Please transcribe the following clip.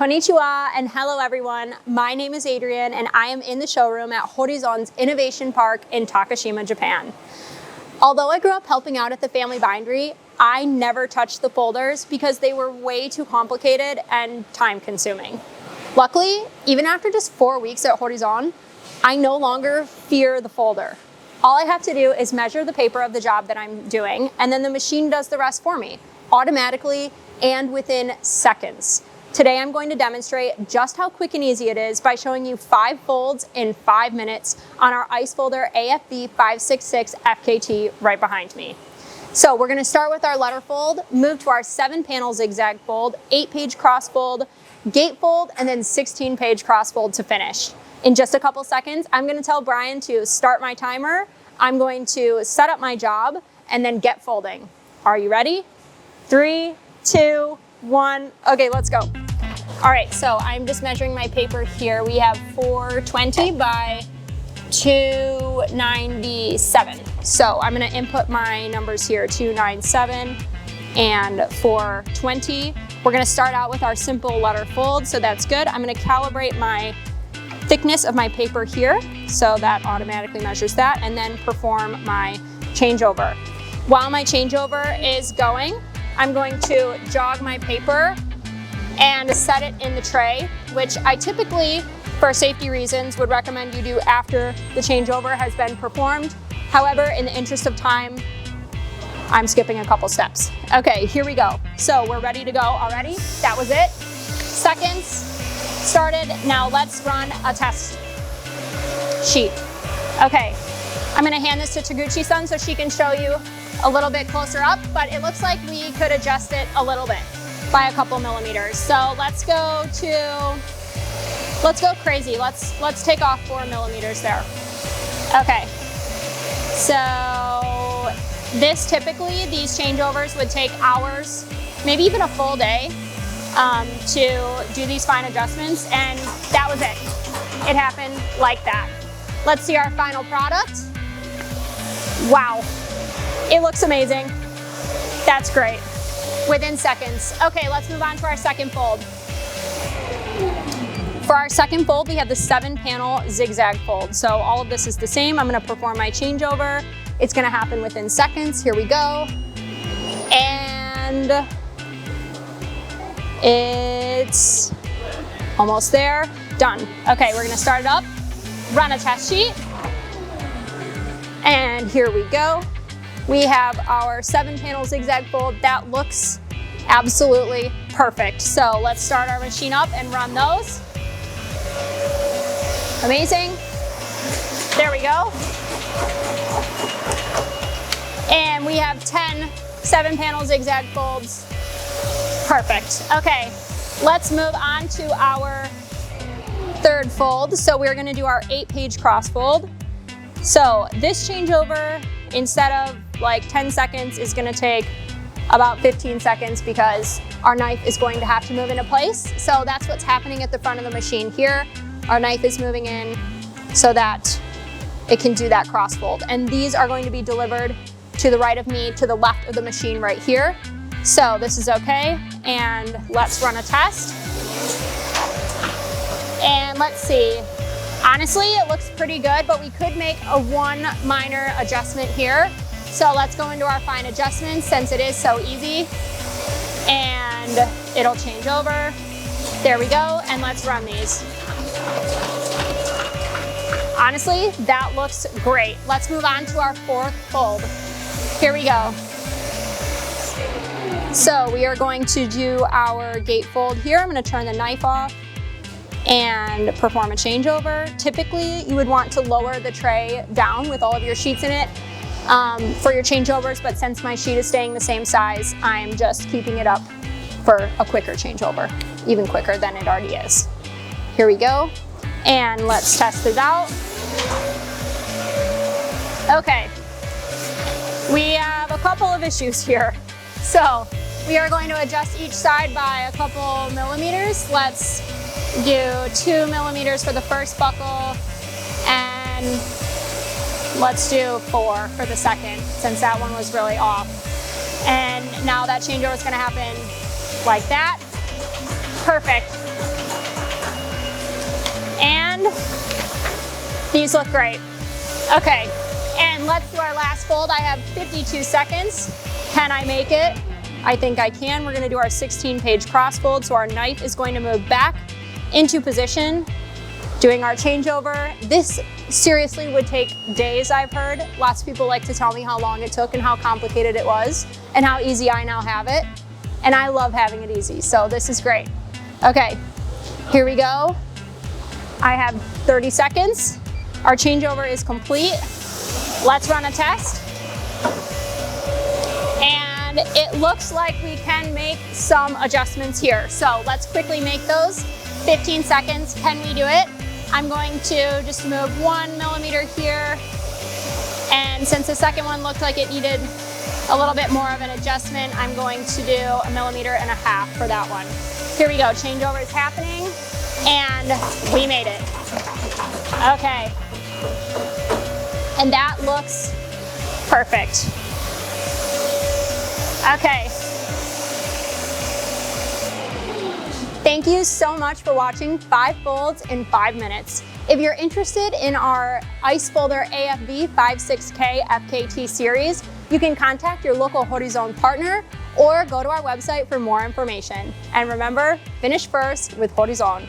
Konnichiwa and hello everyone. My name is Adrienne and I am in the showroom at Horizon's Innovation Park in Takashima, Japan. Although I grew up helping out at the family bindery, I never touched the folders because they were way too complicated and time consuming. Luckily, even after just 4 weeks at Horizon, I no longer fear the folder. All I have to do is measure the paper of the job that I'm doing, and then the machine does the rest for me, automatically and within seconds. Today I'm going to demonstrate just how quick and easy it is by showing you 5 folds in 5 minutes on our ice folder AFV-566FKT right behind me. So we're going to start with our letter fold, move to our 7-panel zigzag fold, 8-page cross fold, gate fold, and then 16-page cross fold to finish. In just a couple seconds, I'm going to tell Brian to start my timer. I'm going to set up my job and then get folding. Are you ready? 3, 2, 1. Okay, let's go. All right, so I'm just measuring my paper here. We have 420 by 297. So I'm gonna input my numbers here, 297 and 420. We're gonna start out with our simple letter fold, so that's good. I'm gonna calibrate my thickness of my paper here, so that automatically measures that, and then perform my changeover. While my changeover is going, I'm going to jog my paper and set it in the tray, which I typically, for safety reasons, would recommend you do after the changeover has been performed. However, in the interest of time, I'm skipping a couple steps. Okay, here we go. So we're ready to go already. That was it. Seconds started. Now let's run a test sheet. Okay, I'm gonna hand this to Taguchi-san so she can show you a little bit closer up, but it looks like we could adjust it a little bit by a couple millimeters. So let's go crazy. Let's take off 4 millimeters there. Okay, so typically these changeovers would take hours, maybe even a full day to do these fine adjustments, and that was it. It happened like that. Let's see our final product. Wow. It looks amazing. That's great. Within seconds. Okay, let's move on to our second fold. For our second fold, we have the 7-panel zigzag fold. So all of this is the same. I'm gonna perform my changeover. It's gonna happen within seconds. Here we go. And it's almost there. Done. Okay, we're gonna start it up, run a test sheet, and here we go. We have our 7-panel zigzag fold. That looks absolutely perfect. So let's start our machine up and run those. Amazing. There we go. And we have 10 7-panel zigzag folds. Perfect. Okay, let's move on to our third fold. So we're gonna do our 8-page cross fold. So this changeover, instead of like 10 seconds, is gonna take about 15 seconds because our knife is going to have to move into place. So that's what's happening at the front of the machine here. Our knife is moving in so that it can do that cross fold. And these are going to be delivered to the right of me, to the left of the machine right here. So this is okay, and let's run a test. And let's see. Honestly, it looks pretty good, but we could make one minor adjustment here. So let's go into our fine adjustments since it is so easy. And it'll change over. There we go, and let's run these. Honestly, that looks great. Let's move on to our fourth fold. Here we go. So we are going to do our gate fold here. I'm gonna turn the knife off and perform a changeover. Typically, you would want to lower the tray down with all of your sheets in it for your changeovers, but since my sheet is staying the same size, I'm just keeping it up for a quicker changeover, even quicker than it already is. Here we go, and let's test it out. Okay, we have a couple of issues here. So we are going to adjust each side by a couple millimeters. Let's do 2 millimeters for the first buckle, and let's do 4 for the second, since that one was really off. And now that changeover is going to happen like that. Perfect. And these look great. Okay, and let's do our last fold. I have 52 seconds. Can I make it? I think I can. We're gonna do our 16-page cross fold. So our knife is going to move back into position, doing our changeover. This seriously would take days, I've heard. Lots of people like to tell me how long it took and how complicated it was and how easy I now have it. And I love having it easy, so this is great. Okay, here we go. I have 30 seconds. Our changeover is complete. Let's run a test. And it looks like we can make some adjustments here. So let's quickly make those. 15 seconds, can we do it? I'm going to just move 1 millimeter here. And since the second one looked like it needed a little bit more of an adjustment, I'm going to do 1.5 millimeters for that one. Here we go, changeover is happening, and we made it. Okay, and that looks perfect. Okay. Thank you so much for watching 5 folds in 5 minutes. If you're interested in our Ice Folder AFV-566FKT series, you can contact your local Horizon partner or go to our website for more information. And remember, finish first with Horizon.